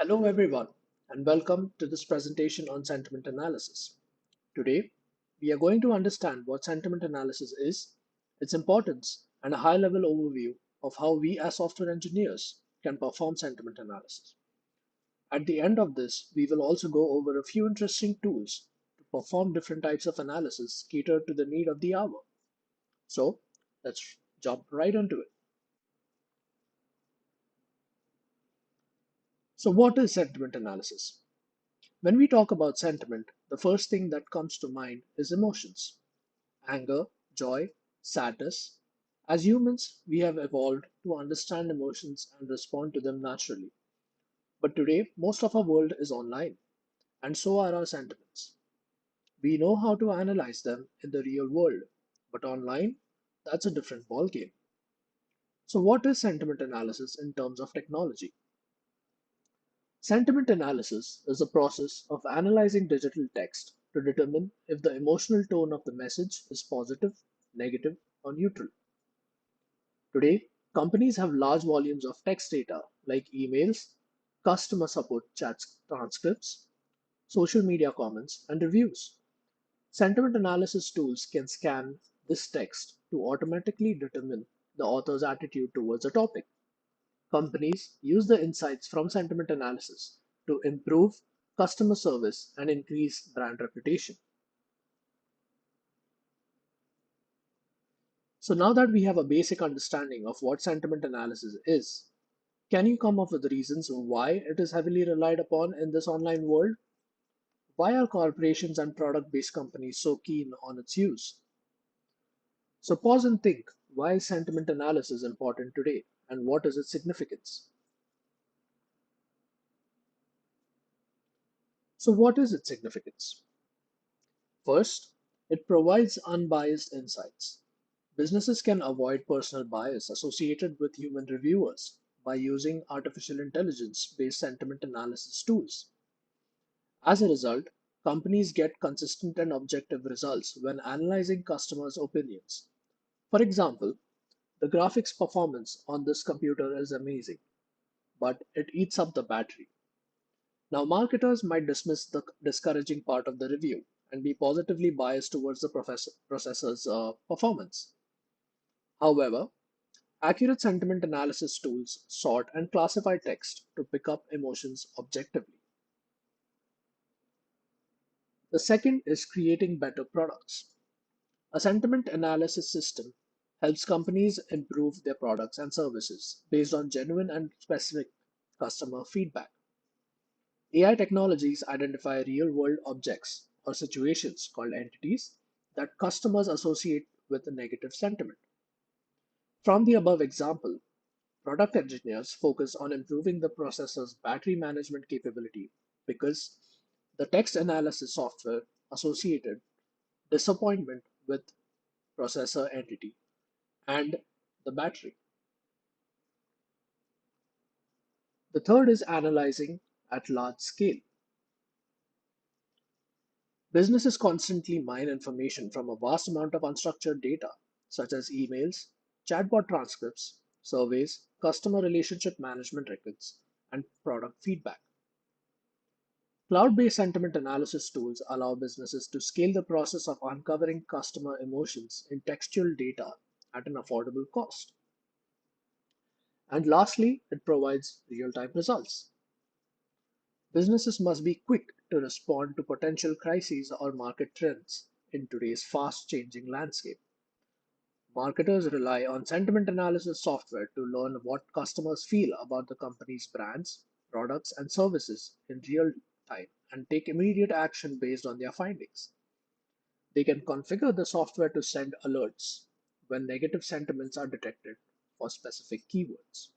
Hello, everyone, and welcome to this presentation on sentiment analysis. Today, we are going to understand what sentiment analysis is, its importance, and a high level overview of how we as software engineers can perform sentiment analysis. At the end of this, we will also go over a few interesting tools to perform different types of analysis catered to the need of the hour. So, let's jump right into it. So, what is sentiment analysis? When we talk about sentiment, the first thing that comes to mind is emotions: anger, joy, sadness. As humans, we have evolved to understand emotions and respond to them naturally. But today, most of our world is online, and so are our sentiments. We know how to analyze them in the real world, but online, that's a different ballgame. So, what is sentiment analysis in terms of technology? Sentiment analysis is the process of analyzing digital text to determine if the emotional tone of the message is positive, negative, or neutral. Today, companies have large volumes of text data like emails, customer support chats transcripts, social media comments, and reviews. Sentiment analysis tools can scan this text to automatically determine the author's attitude towards a topic. Companies use the insights from sentiment analysis to improve customer service and increase brand reputation. So, now that we have a basic understanding of what sentiment analysis is, can you come up with reasons why it is heavily relied upon in this online world? Why are corporations and product based companies so keen on its use? So, pause and think, why is sentiment analysis important today and what is its significance? So, what is its significance? First, it provides unbiased insights. Businesses can avoid personal bias associated with human reviewers by using artificial intelligence based sentiment analysis tools. As a result, companies get consistent and objective results when analyzing customers' opinions. For example, the graphics performance on this computer is amazing, but it eats up the battery. Now, marketers might dismiss the discouraging part of the review and be positively biased towards the processor's performance. However, accurate sentiment analysis tools sort and classify text to pick up emotions objectively. The second is creating better products. A sentiment analysis system helps companies improve their products and services based on genuine and specific customer feedback. AI technologies identify real world objects or situations called entities that customers associate with a negative sentiment. From the above example, product engineers focus on improving the processor's battery management capability because the text analysis software associated disappointment with processor entity and the battery. The third is analyzing at large scale. Businesses constantly mine information from a vast amount of unstructured data, such as emails, chatbot transcripts, surveys, customer relationship management records, and product feedback. Cloud based sentiment analysis tools allow businesses to scale the process of uncovering customer emotions in textual data at an affordable cost. And lastly, it provides real time results. Businesses must be quick to respond to potential crises or market trends in today's fast changing landscape. Marketers rely on sentiment analysis software to learn what customers feel about the company's brands, products, and services in real time and take immediate action based on their findings. They can configure the software to send alerts when negative sentiments are detected for specific keywords.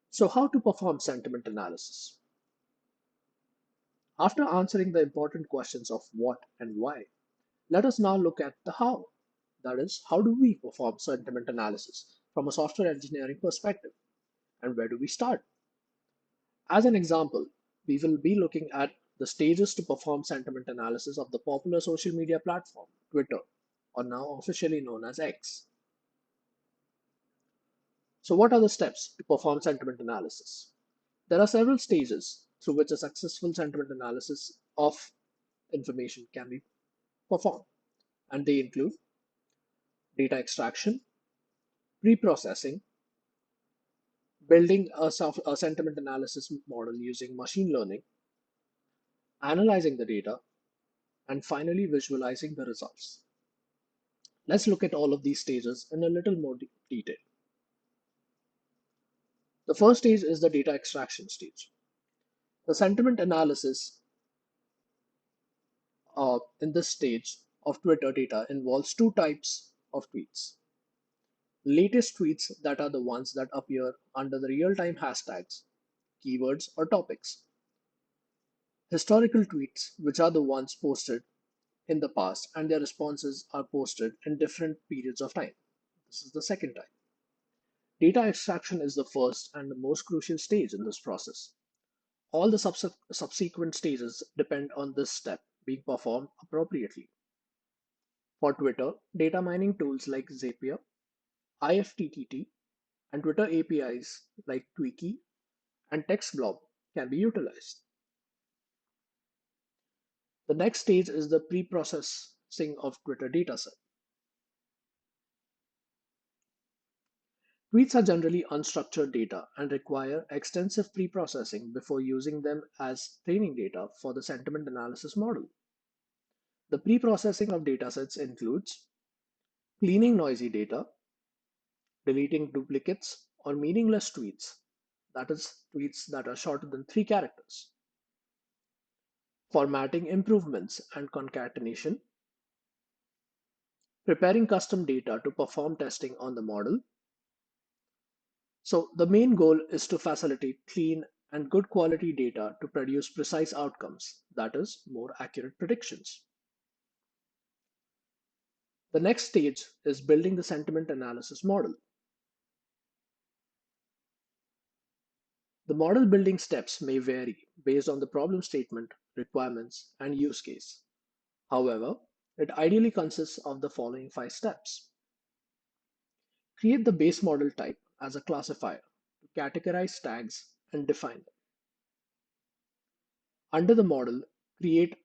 So, how to perform sentiment analysis? After answering the important questions of what and why, let us now look at the how. That is, how do we perform sentiment analysis from a software engineering perspective? And where do we start? As an example, we will be looking at the stages to perform sentiment analysis of the popular social media platform, Twitter, or now officially known as X. So, what are the steps to perform sentiment analysis? There are several stages through which a successful sentiment analysis of information can be performed, and they include data extraction, pre-processing, building a sentiment analysis model using machine learning, analyzing the data, and finally visualizing the results. Let's look at all of these stages in a little more detail. The first stage is the data extraction stage. The sentiment analysis in this stage of Twitter data involves two types of tweets. Latest tweets, that are the ones that appear under the real-time hashtags, keywords, or topics. Historical tweets, which are the ones posted in the past and their responses are posted in different periods of time. This is the second type. Data extraction is the first and the most crucial stage in this process. All the subsequent stages depend on this step being performed appropriately. For Twitter, data mining tools like Zapier, IFTTT, and Twitter APIs like Tweaky and TextBlob can be utilized. The next stage is the pre-processing of Twitter dataset. Tweets are generally unstructured data and require extensive pre-processing before using them as training data for the sentiment analysis model. The pre-processing of datasets includes cleaning noisy data, deleting duplicates or meaningless tweets, that is, tweets that are shorter than 3 characters, formatting improvements and concatenation, preparing custom data to perform testing on the model. So, the main goal is to facilitate clean and good quality data to produce precise outcomes, that is, more accurate predictions. The next stage is building the sentiment analysis model. The model building steps may vary based on the problem statement, requirements, and use case. However, it ideally consists of the following 5 steps. Create the base model type as a classifier to categorize tags and define them. Under the model, create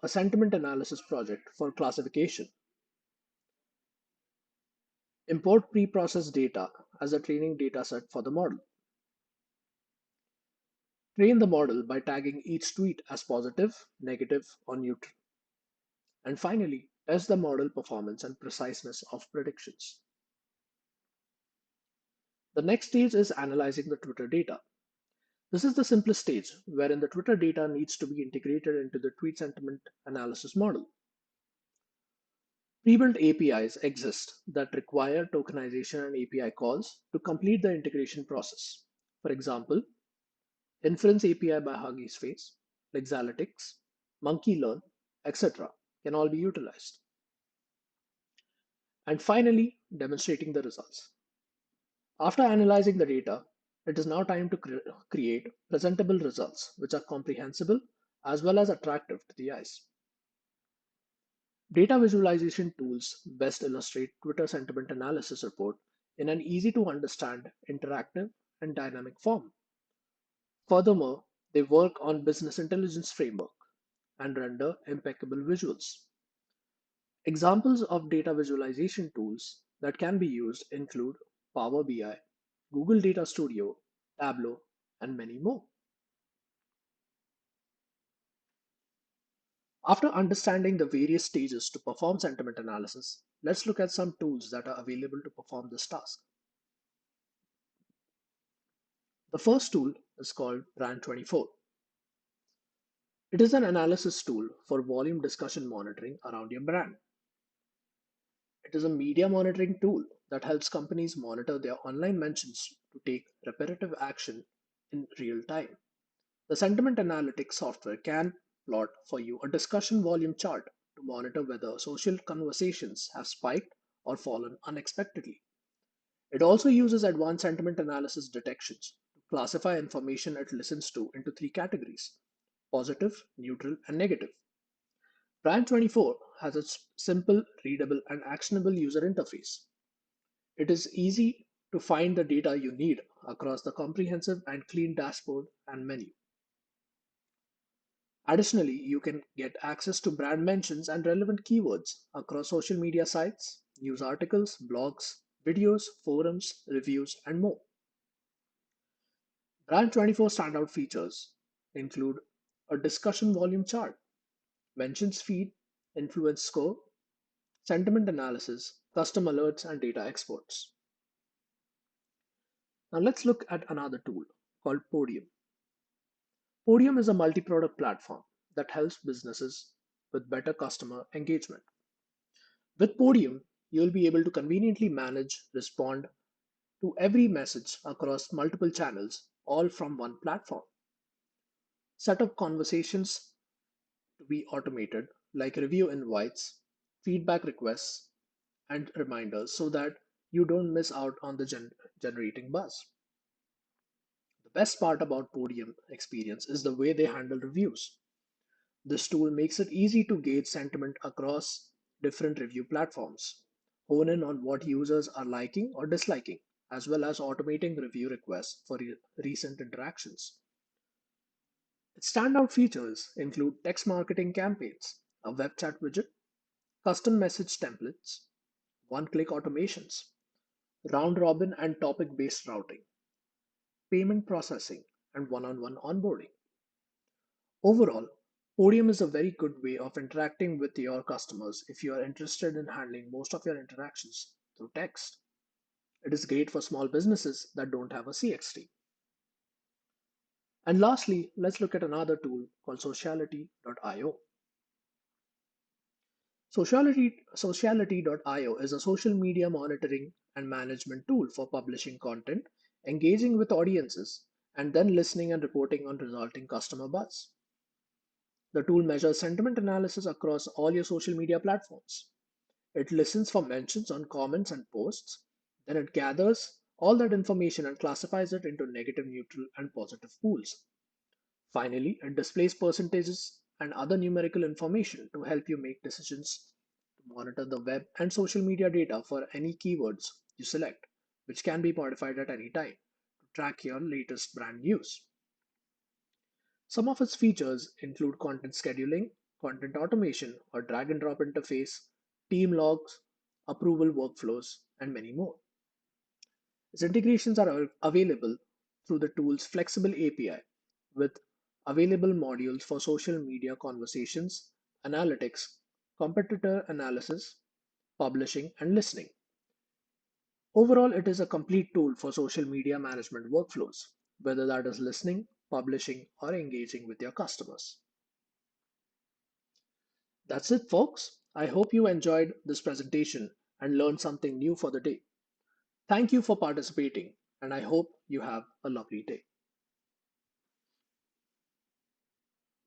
a sentiment analysis project for classification. Import pre-processed data as a training dataset for the model. Train the model by tagging each tweet as positive, negative, or neutral. And finally, test the model performance and preciseness of predictions. The next stage is analyzing the Twitter data. This is the simplest stage wherein the Twitter data needs to be integrated into the tweet sentiment analysis model. Pre-built APIs exist that require tokenization and API calls to complete the integration process. For example, Inference API by Hugging Face, Lexalytics, Monkey etc. can all be utilized. And finally, demonstrating the results. After analyzing the data, it is now time to create presentable results which are comprehensible as well as attractive to the eyes. Data visualization tools best illustrate Twitter sentiment analysis report in an easy to understand, interactive, and dynamic form. Furthermore, they work on business intelligence framework and render impeccable visuals. Examples of data visualization tools that can be used include Power BI, Google Data Studio, Tableau, and many more. After understanding the various stages to perform sentiment analysis, let's look at some tools that are available to perform this task. The first tool is called Brand24. It is an analysis tool for volume discussion monitoring around your brand. It is a media monitoring tool that helps companies monitor their online mentions to take reparative action in real time. The sentiment analytics software can plot for you a discussion volume chart to monitor whether social conversations have spiked or fallen unexpectedly. It also uses advanced sentiment analysis detections to classify information it listens to into 3 categories: positive, neutral, and negative. Brand24 has a simple, readable, and actionable user interface. It is easy to find the data you need across the comprehensive and clean dashboard and menu. Additionally, you can get access to brand mentions and relevant keywords across social media sites, news articles, blogs, videos, forums, reviews, and more. Brand 24 standout features include a discussion volume chart, mentions feed, influence score, sentiment analysis, custom alerts, and data exports. Now let's look at another tool called Podium. Podium is a multi product platform that helps businesses with better customer engagement. With Podium, you'll be able to conveniently manage, respond to every message across multiple channels, all from one platform. Set up conversations to be automated, like review invites, feedback requests, and reminders so that you don't miss out on the generating buzz. The best part about Podium experience is the way they handle reviews. This tool makes it easy to gauge sentiment across different review platforms, hone in on what users are liking or disliking, as well as automating review requests for recent interactions. Its standout features include text marketing campaigns, a web chat widget, custom message templates, one click automations, round robin and topic based routing, payment processing, and one on one onboarding. Overall, Podium is a very good way of interacting with your customers if you are interested in handling most of your interactions through text. It is great for small businesses that don't have a CXT. And lastly, let's look at another tool called Sociality.io. Sociality.io is a social media monitoring and management tool for publishing content, engaging with audiences, and then listening and reporting on resulting customer buzz. The tool measures sentiment analysis across all your social media platforms. It listens for mentions on comments and posts, then it gathers all that information and classifies it into negative, neutral, and positive pools. Finally, it displays percentages and other numerical information to help you make decisions to monitor the web and social media data for any keywords you select, which can be modified at any time to track your latest brand news. Some of its features include content scheduling, content automation or drag and drop interface, team logs, approval workflows, and many more. Its integrations are available through the tool's flexible API with available modules for social media conversations, analytics, competitor analysis, publishing, and listening. Overall, it is a complete tool for social media management workflows, whether that is listening, publishing, or engaging with your customers. That's it, folks. I hope you enjoyed this presentation and learned something new for the day. Thank you for participating, and I hope you have a lovely day.